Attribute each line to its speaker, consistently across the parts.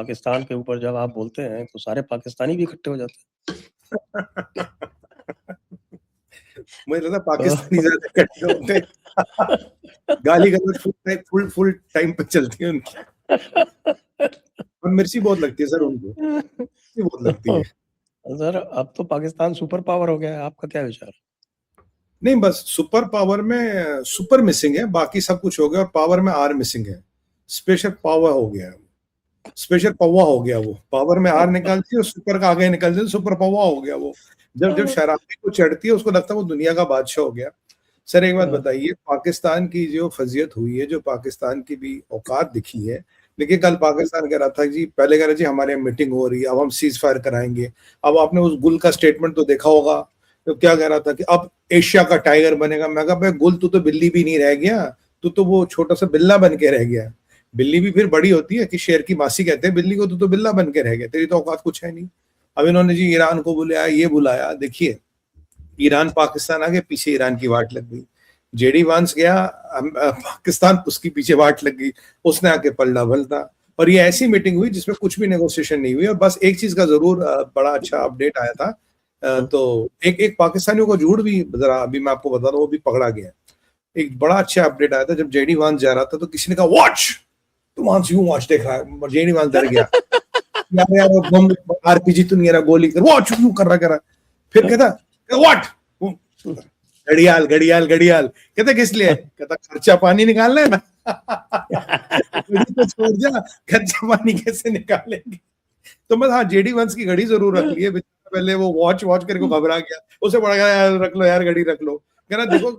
Speaker 1: पाकिस्तान के ऊपर जब आप बोलते हैं तो सारे पाकिस्तानी भी इकट्ठे हो जाते हैं।
Speaker 2: मुझे लगता है पाकिस्तानी ज्यादा इकट्ठे होते हैं। गाली गलौज फुल टाइम पे चलती है उनकी। और मिर्ची बहुत लगती है सर उनको, मिर्ची बहुत लगती है।
Speaker 1: सर अब तो पाकिस्तान सुपर पावर हो गया है, आपका क्या विचार?
Speaker 2: नहीं, बस सुपर पावर में सुपर मिसिंग है, बाकी सब कुछ हो गया, और पावर में आर मिसिंग है। स्पेशल पावर हो गया, स्पेशल पौवा हो गया। वो पावर में आर निकालती है और सुपर का आगे निकलती है, सुपर पौवा हो गया वो। जब शराबी को चढ़ती है उसको लगता है वो दुनिया का बादशाह हो गया। सर एक बात बताइए, पाकिस्तान की जो फजीयत हुई है, जो पाकिस्तान की भी औकात दिखी है, लेकिन कल पाकिस्तान कह रहा था जी, पहले कह रहा जी हमारे मीटिंग हो रही है, अब हम सीज फायर कराएंगे। अब आपने उस गुल का स्टेटमेंट तो देखा होगा, तो क्या कह रहा था कि अब एशिया का टाइगर बनेगा। मैं कहा भाई गुल, तू तो बिल्ली भी नहीं रह गया, तू तो वो छोटा सा बिल्ला बन के रह गया। बिल्ली भी फिर बड़ी होती है कि शेर की मासी कहते हैं बिल्ली को, तू तो बिल्ला बन के रह गया, तेरी तो औकात कुछ है नहीं। अब इन्होंने जी ईरान को बुलाया, ये बुलाया। देखिए ईरान पाकिस्तान आगे, पीछे ईरान की वाट लग गई। जेडी वांस गया पाकिस्तान, उसकी पीछे वाट लग गई, उसने आके पलटा बलटा। और ये ऐसी मीटिंग हुई जिसमें कुछ भी नेगोशिएशन नहीं हुई। और बस एक चीज का जरूर बड़ा अच्छा अपडेट आया था, तो एक पाकिस्तानियों को झूठ भी जरा अभी मैं आपको बता रहा हूँ, वो भी पकड़ा गया। एक बड़ा अच्छा अपडेट आया था, जब जेडी वांस जा रहा था तो किसी ने कहा वॉच, तू वांस यूं वॉच देख रहा है। जेडी वांस डर गया, यार यार बम आरपीजी तो नहीं रहा, गोली कर, वॉच यूं कर रहा। फिर कहता व्हाट, घड़ियाल घड़ियाल घड़ियाल। कहते किस लिए? कहता खर्चा पानी निकालना है ना। तो छोड़ जा, खर्चा पानी कैसे निकालेंगे। तो बस हाँ, जेडी वंश की घड़ी जरूर रख ली है। पहले वो वॉच करके घबरा गया, उसे पड़ा गया यार रख लो यार घड़ी रख लो। कह रहा देखो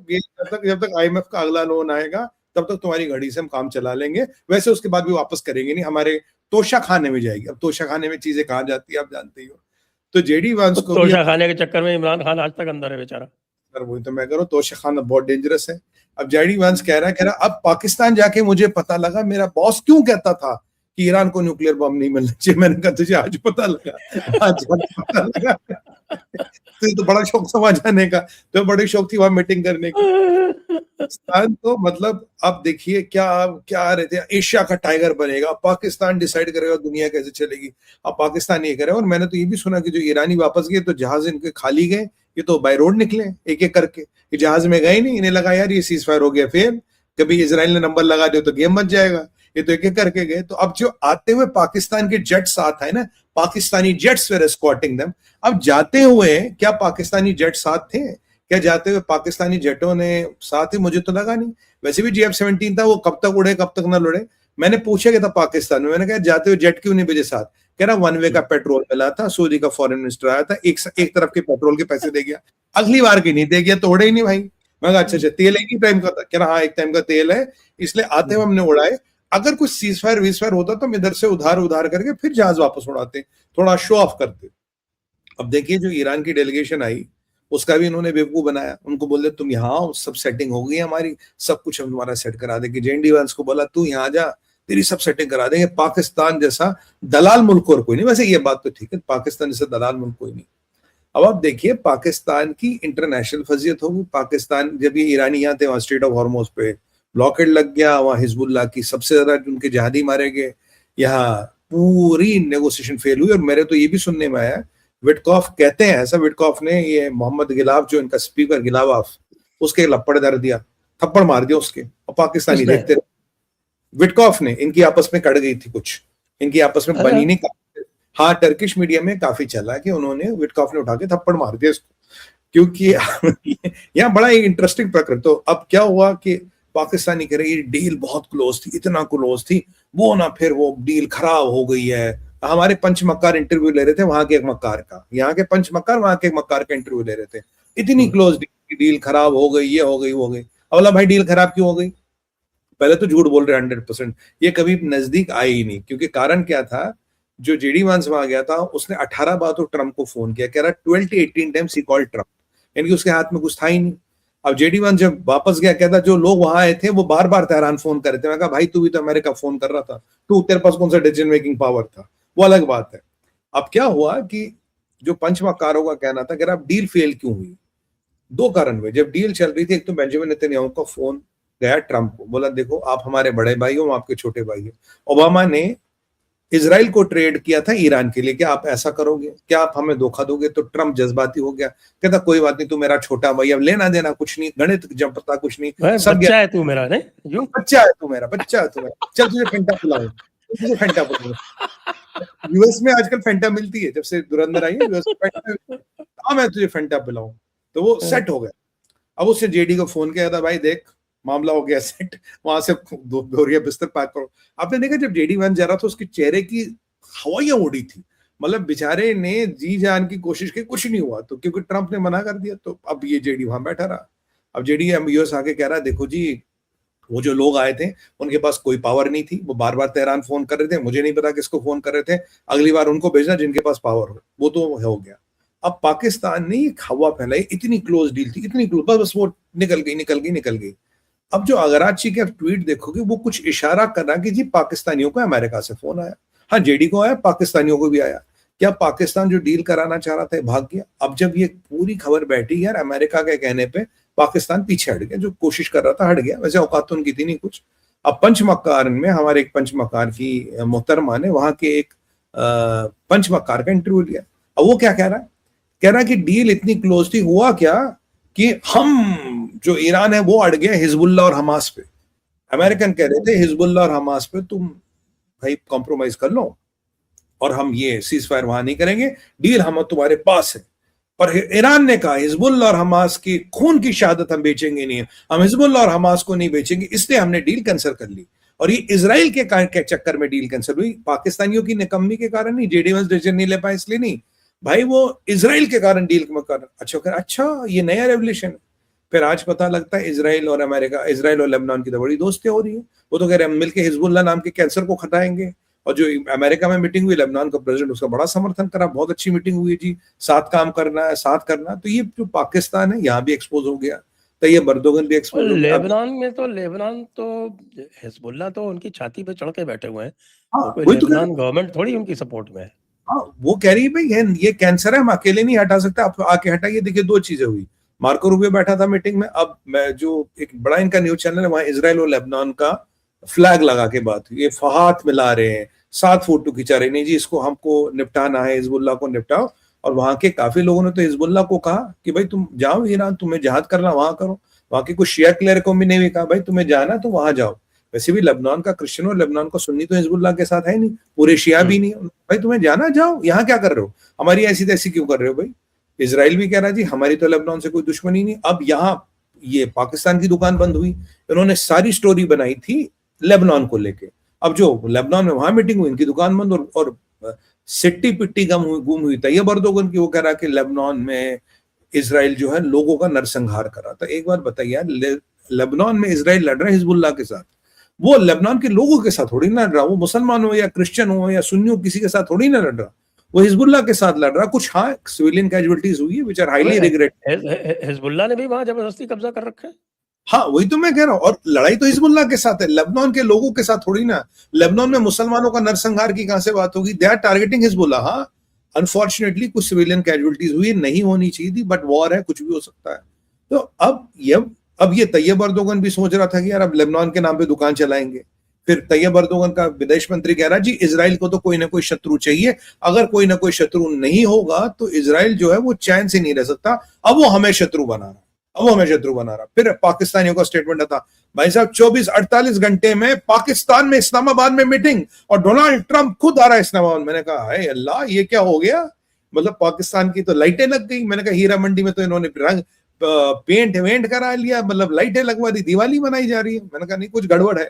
Speaker 2: जब तक IMF का अगला लोन आएगा तब तक तुम्हारी घड़ी से हम काम चला लेंगे, वैसे उसके बाद भी वापस करेंगे नहीं, हमारे तोशा खाने में जाएगी। अब तोशा खाने में चीजें कहाँ जाती है आप जानते ही हो। तो जेडी वांस को
Speaker 1: तोशा खाने के चक्कर में इमरान खान आज तक अंदर है बेचारा।
Speaker 2: वही तो मैं कह रहा हूँ, तोशा खाना बहुत डेंजरस है। अब जेडी वांस कह रहा अब पाकिस्तान जाके मुझे पता लगा मेरा बॉस क्यों कहता था कि ईरान को न्यूक्लियर बम नहीं मिलना चाहिए। मैंने कहा तुझे आज पता लगा, आज पता लगा। तो बड़ा शौक समझ आने का, तो बड़ी शौक थी वहां मीटिंग करने की। पाकिस्तान तो मतलब अब देखिए क्या आ रहे थे, एशिया का टाइगर बनेगा, पाकिस्तान डिसाइड करेगा दुनिया कैसे चलेगी। अब पाकिस्तान ये करे। और मैंने तो ये भी सुना कि जो ईरानी वापस गए तो जहाज इनके खाली गए, ये तो बाय रोड निकले एक एक करके, ये जहाज में गए नहीं। इन्हें लगा यार ये सीज फायर हो गया, फिर कभी इसराइल ने नंबर लगा दिया तो गेम बच जाएगा, ये तो एक एक करके गए। तो अब जो आते हुए पाकिस्तान के जेट साथ है ना, Pakistani jets were escorting them. अब जाते हुए क्या पाकिस्तानी जेट साथ थे? क्या जाते हुए पाकिस्तानी जेटों ने साथ ही? मुझे तो लगा नहीं। वैसे भी GF-17 था, वो कब तक उड़े कब तक ना उड़े। मैंने पूछा क्या था पाकिस्तान में, मैंने कहा जाते हुए जेट क्यों नहीं भेजे साथ? कह रहा वन वे का पेट्रोल मिला था, सऊदी का फॉरेन मिनिस्टर आया था, एक तरफ के पेट्रोल के पैसे दे गया, अगली बार की नहीं दे गया, तो उड़े ही नहीं भाई। मैं कहा अच्छा तेल एक ही टाइम का था? कह रहा हाँ एक टाइम का तेल है, इसलिए आते हुए हमने उड़ाए। अगर कुछ सीज फायर वीज फायर होता तो हम इधर से उधार करके फिर जहाज वापस उड़ाते, थोड़ा शो ऑफ करते। अब देखिए जो ईरान की डेलीगेशन आई उसका भी इन्होंने बेवकूफ बनाया। उनको बोले तुम यहाँ आओ, सब सेटिंग हो गई हमारी, सब कुछ हम तुम्हारा सेट करा देंगे। जेडी वांस को बोला तू यहाँ जा, तेरी सब सेटिंग करा देंगे। पाकिस्तान जैसा दलाल मुल्क और कोई नहीं। वैसे ये बात तो ठीक है, पाकिस्तान जैसा दलाल मुल्क कोई नहीं। अब आप देखिए पाकिस्तान की इंटरनेशनल फजीयत होगी। पाकिस्तान जब ये ईरानी यहाँ थे, वहां स्ट्रेट ऑफ हॉर्मोज पे ब्लॉकेड लग गया, वहां हिजबुल्लाह की सबसे ज्यादा उनके जहादी मारे गए, यहाँ पूरी नेगोशिएशन फेल हुई। और मेरे तो ये भी सुनने में आया, विटकॉफ कहते हैं ऐसा, विटकॉफ ने ये मोहम्मद गिलाफ जो इनका स्पीकर गिलावाफ, उसके लपड़ दर दिया, थप्पड़ मार दिया उसके, और पाकिस्तानी देखते रहे। विटकॉफ ने, इनकी आपस में कट गई थी कुछ, इनकी आपस में बनी नहीं। हाँ टर्किश मीडिया में काफी चला कि उन्होंने विटकॉफ ने उठा के थप्पड़ मार दिया इसको, क्योंकि यहाँ बड़ा एक इंटरेस्टिंग प्रकरण। तो अब क्या हुआ कि पाकिस्तानी कह रहे डील बहुत क्लोज थी, इतना क्लोज थी वो ना, फिर वो डील खराब हो गई है। हमारे पंच मक्कार इंटरव्यू ले रहे थे वहां के एक मक्कार का, यहाँ के पंच मक्कार वहां के एक मक्कार का इंटरव्यू ले रहे थे। इतनी क्लोज डील खराब हो गई, ये हो गई वो हो गई। अवला भाई डील खराब क्यों हो गई? पहले तो झूठ बोल रहे 100%, ये कभी नजदीक आए ही नहीं। क्योंकि कारण क्या था, जो जेडी वांस वहां गया था उसने 18 बार तो ट्रंप को फोन किया, कह रहा 12 to 18 times he called Trump, यानी कि उसके हाथ में कुछ था ही नहीं। अब जेडी वांस जब वापस गया कहता जो लोग वहां आए थे वो बार बार तेहरान फोन कर रहे थे। मैं कहा भाई तू भी तो अमेरिका फोन कर रहा था, तू तेरे पास कौन सा डिसीजन मेकिंग पावर था, वो अलग बात है। अब क्या हुआ कि जो पंचमकारों का कहना था, कह रहा डील फेल क्यों हुई? दो कारण हुए। जब डील चल रही थी, एक तो बेंजामिन नेतन्याहू का फोन गया ट्रंप को, बोला देखो आप हमारे बड़े भाई हो, हम आपके छोटे भाई हो। ओबामा ने इजराइल को ट्रेड किया था ईरान के लिए, क्या आप ऐसा करोगे, क्या आप हमें धोखा दोगे? तो ट्रम्प जज्बाती हो गया, कहता कोई बात नहीं, तू मेरा छोटा भाई, अब लेना देना कुछ नहीं, गणित जपता कुछ नहीं, सब
Speaker 1: बच्चा है तू मेरा, नहीं यूं
Speaker 2: बच्चा है तू मेरा, बच्चा है तू मेरा, चल तुझे फेंटा पिलाऊं, तुझे फेंटा पिलाऊं। यूएस में आजकल फेंटा मिलती है, जब से धुरंधर आई है यूएस में फेंटा, हाँ मैं तुझे फेंटा पिलाऊं। तो वो सेट हो गया। अब उससे जेडी को फोन किया था, भाई देख मामला हो गया सेट, वहां से बोरिया बिस्तर पैक करो। आपने देखा जब जेडी वैंस जा रहा था उसके चेहरे की हवाइयां उड़ी थी, मतलब बेचारे ने जी जान की कोशिश की, कुछ नहीं हुआ। तो क्योंकि ट्रंप ने मना कर दिया, तो अब ये जेडी वहां बैठा रहा। अब जेडी यूएस आके कह रहा है, देखो जी वो जो लोग आए थे उनके पास कोई पावर नहीं थी, वो बार बार तेहरान फोन कर रहे थे, मुझे नहीं पता किसको फोन कर रहे थे, अगली बार उनको भेजना जिनके पास पावर हो, वो तो हो गया। अब पाकिस्तान ने एक हवा फैलाई, इतनी क्लोज डील थी, इतनी क्लोज, बस वो निकल गई। अब जो अगराची के ट्वीट देखोगे वो कुछ इशारा कर रहा कि जी पाकिस्तानियों को अमेरिका से फोन आया, हाँ जेडी को आया, पाकिस्तानियों को भी आया। क्या पाकिस्तान जो डील कराना चाह रहा था भाग गया? अब जब ये पूरी खबर बैठी यार, अमेरिका के कहने पे पाकिस्तान पीछे हट गया, जो कोशिश कर रहा था हट गया। वैसे औकात तो उनकी थी नहीं कुछ। अब पंचमक्कार में हमारे एक पंचमक्कार की मोहतरमा ने वहां के एक पंचमक्कार का इंटरव्यू लिया। अब वो क्या कह रहा है कि डील इतनी क्लोज थी, हुआ क्या कि हम जो ईरान है वो अड़ गया हिजबुल्लाह और हमास पे। अमेरिकन कह रहे थे हिजबुल्लाह और हमास पे तुम भाई कॉम्प्रोमाइज कर लो और हम ये सीज फायर वहां नहीं करेंगे, डील हम तुम्हारे पास है। पर ईरान ने कहा हिजबुल्लाह और हमास की खून की शहादत हम बेचेंगे नहीं, हम हिजबुल्लाह और हमास को नहीं बेचेंगे, इसलिए हमने डील कैंसिल कर ली। और ये इजराइल के चक्कर में डील कैंसिल हुई, पाकिस्तानियों की निकम्मी के कारण नहीं, जेडी वैंस डिसीजन नहीं ले पाए इसलिए नहीं भाई, वो इजराइल के कारण डील में कर। अच्छा ये नया रेवल्यूशन है। फिर आज पता लगता है इजराइल और अमेरिका, इजराइल और लेबनान की तो बड़ी दोस्ती हो रही है। वो तो कह रहे हैं हम मिलकर हिजबुल्लाह नाम के कैंसर को खटाएंगे। और जो अमेरिका में मीटिंग हुई, लेबनान का प्रेसिडेंट उसका बड़ा समर्थन करा, बहुत अच्छी मीटिंग हुई जी, साथ काम करना है, साथ करना। तो ये जो पाकिस्तान है यहाँ भी एक्सपोज हो गया, तो ये बर्दोगन भी एक्सपोज हो गया।
Speaker 1: लेबनान तो हिजबुल्लाह तो उनकी छाती पे चढ़ के बैठे हुए हैं।
Speaker 2: हाँ,
Speaker 1: तो कोई लेबनान गवर्नमेंट थोड़ी उनकी सपोर्ट में है।
Speaker 2: हाँ, वो कह रही है भाई ये कैंसर है, हम अकेले नहीं हटा सकते, आप आके हटाइए। देखिए दो चीजें हुई, मार्को रूबियो बैठा था मीटिंग में, अब मैं जो एक बड़ा इनका न्यूज चैनल है वहां इजराइल और लेबनान का फ्लैग लगा के बात हुई, ये हाथ मिला रहे हैं, 7 फोटो खिंचा रहे, नहीं जी इसको हमको निपटाना है, हिजबुल्लाह को निपटाओ। और वहां के काफी लोगों ने तो हिजबुल्लाह को कहा कि भाई तुम जाओ ईरान, तुम्हें जिहाद करना वहां करो। वहां के कुछ शिया क्लियर को भी नहीं कहा भाई तुम्हें जाना तो वहां जाओ। वैसे भी लेबनान का क्रिश्चियन और लेबनान का सुन्नी तो हिजबुल्लाह के साथ है नहीं, पूरे शिया भी नहीं, भाई तुम्हें जाना जाओ, यहाँ क्या कर रहे हो, हमारी ऐसी तैसी क्यों कर रहे हो भाई। इजराइल भी कह रहा जी हमारी तो लेबनान से कोई दुश्मनी नहीं। अब यहाँ ये पाकिस्तान की दुकान बंद हुई, इन्होंने सारी स्टोरी बनाई थी लेबनान को लेके। अब जो लेबनान में वहां मीटिंग हुई, इनकी दुकान बंद, और सिट्टी पिट्टी गुम हुई तैयब अर्दोगन की। वो कह रहा कि लेबनान में इसराइल जो है लोगों का नरसंहार करा था। एक बार बताइए यार, लेबनान में इसराइल लड़ रहा है हिजबुल्लाह के साथ, वो लेबनान के लोगों के साथ थोड़ी ना लड़ रहा, वो मुसलमान हो या क्रिश्चियन हो या सुन्नी हो, किसी के साथ थोड़ी ना लड़ रहा, वो हिजबुल्लाह के साथ लड़ रहा। कुछ हाँ सिविलियन कैजुअलिटीज हुई है, which are highly regret.
Speaker 1: Hezbollah ने भी वहां जबरदस्ती कब्जा कर रखा है।
Speaker 2: हाँ वही तो मैं कह रहा हूँ, और लड़ाई तो हिजबुल्लाह के साथ है, लेबनान के लोगों के साथ थोड़ी ना। लेबनान में मुसलमानों का नरसंहार की कहां से बात होगी, दे आर टारगेटिंग हिजबुल्लाह। हाँ अनफॉर्चुनेटली कुछ सिविलियन कैजुअलिटीज हुई, नहीं होनी चाहिए थी, बट वॉर है, कुछ भी हो सकता है। तो अब ये तैयब अर्दोगन भी सोच रहा था कि यार अब लेबनान के नाम पे दुकान चलाएंगे। फिर तैयब अर्दोगन का विदेश मंत्री कह रहा है जी इजराइल को तो कोई ना कोई शत्रु चाहिए, अगर कोई ना कोई शत्रु नहीं होगा तो इजराइल जो है वो चैन से नहीं रह सकता। अब वो हमें शत्रु बना रहा। फिर पाकिस्तानियों का स्टेटमेंट था, भाई साहब 24-48 घंटे में पाकिस्तान में इस्लामाबाद में मीटिंग और डोनाल्ड ट्रंप खुद आ रहा है इस्लामाबाद। मैंने कहा हाय अल्लाह ये क्या हो गया, मतलब पाकिस्तान की तो लाइटें लग गई। मैंने कहा हीरा मंडी में तो इन्होंने रंग पेंट वेंट करा लिया, मतलब लाइटें लगवा दी, दिवाली मनाई जा रही है। मैंने कहा नहीं कुछ गड़बड़ है।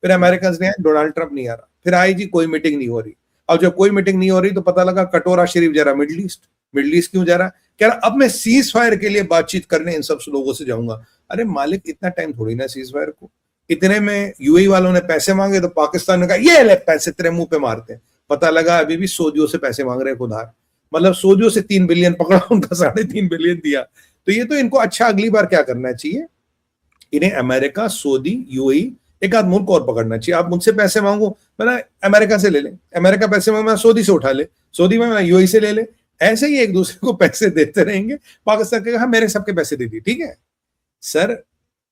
Speaker 2: फिर अमेरिकन ने डोनाल्ड ट्रंप नहीं आ रहा, फिर आई जी कोई मीटिंग नहीं हो रही। अब जब कोई मीटिंग नहीं हो रही तो पता लगा कटोरा शरीफ जा रहा मिडल ईस्ट क्यों जा रहा, कह रहा अब मैं सीज फायर के लिए बातचीत करने इन सब लोगों से जाऊंगा। अरे मालिक इतना टाइम थोड़ी ना सीज फायर को, इतने में यूएई वालों ने पैसे मांगे तो पाकिस्तान ने कहा ये ले पैसे तेरे मुंह पे मारते हैं। पता लगा अभी भी सऊदियों से पैसे मांग रहे हैं उधार, मतलब सऊदियों से 3 बिलियन पकड़ा, उनका 3.5 बिलियन दिया। तो ये तो इनको अच्छा अगली बार क्या करना चाहिए, इन्हें अमेरिका, सऊदी, यूएई एक आध मुल्क और पकड़ना चाहिए। आप मुझसे पैसे मांगो मैंने अमेरिका से ले ले, अमेरिका पैसे मांगो मैं सऊदी से उठा ले, सऊदी में मैं यूएई से ले ले, ऐसे ही एक दूसरे को पैसे देते रहेंगे। पाकिस्तान के कहा मेरे सबके पैसे दे दिए, ठीक है सर।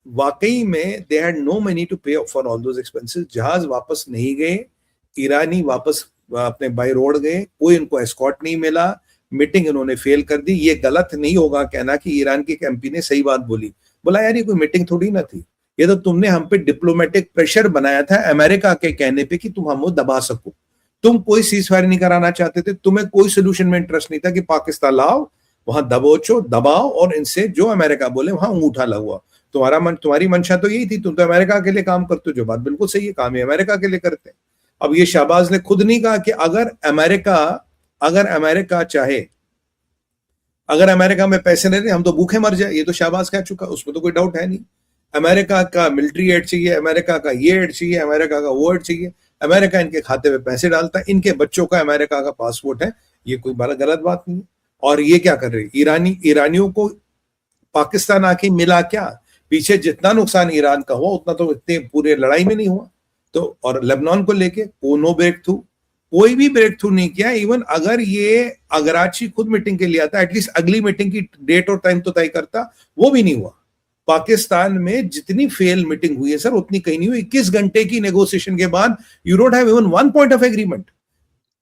Speaker 2: वाकई में they had no money to pay for all those expenses. जहाज वापस नहीं गए, ईरानी वापस अपने बाई रोड गए, कोई इनको एस्कॉर्ट नहीं मिला, मीटिंग इन्होंने फेल कर दी। ये गलत नहीं होगा कहना कि ईरान के एमपी ने सही बात बोली। बोला यार ये कोई मीटिंग थोड़ी ना थी, ये तो तुमने हम पे डिप्लोमेटिक प्रेशर बनाया था अमेरिका के कहने पे कि तुम हमको दबा सको। तुम कोई सीज फायर नहीं कराना चाहते थे, तुम्हें कोई सोल्यूशन में इंटरेस्ट नहीं था कि पाकिस्तान लाओ, वहां दबोचो, दबाओ और इनसे जो अमेरिका बोले वहां अंगूठा लगवाओ। तुम्हारी मंशा तो यही थी, तुम तो अमेरिका के लिए काम करते हो, जो बात बिल्कुल सही है, काम ही अमेरिका के लिए करते हैं। अब ये शहबाज ने खुद नहीं कहा कि अगर अमेरिका चाहे, अगर अमेरिका में पैसे नहीं दे हम तो भूखे मर जाए, ये तो शहबाज कह चुका, उसमें तो कोई डाउट है नहीं। अमेरिका का मिलिट्री एड चाहिए, अमेरिका का ये एड चाहिए, अमेरिका का वो एड चाहिए, अमेरिका इनके खाते में पैसे डालता है, इनके बच्चों का अमेरिका का पासपोर्ट है, ये कोई बड़ा गलत बात नहीं है। और ये क्या कर रहे ईरानियों को पाकिस्तान आके मिला क्या? पीछे जितना नुकसान ईरान का हुआ उतना तो इतने पूरे लड़ाई में नहीं हुआ। तो और लेबनान को लेके नो ब्रेक थ्रू, कोई भी ब्रेक थ्रू नहीं किया। इवन अगर ये अगराची खुद मीटिंग के लिए आता, एटलीस्ट अगली मीटिंग की डेट और टाइम तो तय करता, वो भी नहीं हुआ। पाकिस्तान में जितनी फेल मीटिंग हुई है सर उतनी कहीं नहीं हुई। 21 घंटे की नेगोशिएशन के बाद you don't have even one point of agreement.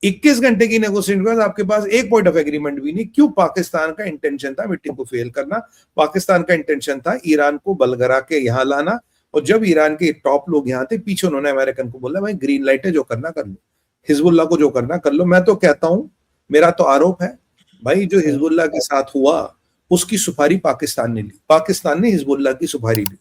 Speaker 2: 21 घंटे की नेगोशिएशन के बाद आपके पास एक पॉइंट ऑफ एग्रीमेंट भी नहीं। क्यों? पाकिस्तान का इंटेंशन था मीटिंग को फेल करना, पाकिस्तान का इंटेंशन था ईरान को बलगरा के यहां लाना। और जब ईरान के टॉप लोग यहाँ थे, पीछे उन्होंने अमेरिकन को बोला भाई ग्रीन लाइट है, जो करना कर लो, हिजबुल्लाह को जो करना कर लो। मैं तो कहता हूं, मेरा तो आरोप है भाई, जो हिजबुल्लाह के साथ हुआ उसकी सुपारी पाकिस्तान ने ली, पाकिस्तान ने हिजबुल्लाह की सुपारी ली।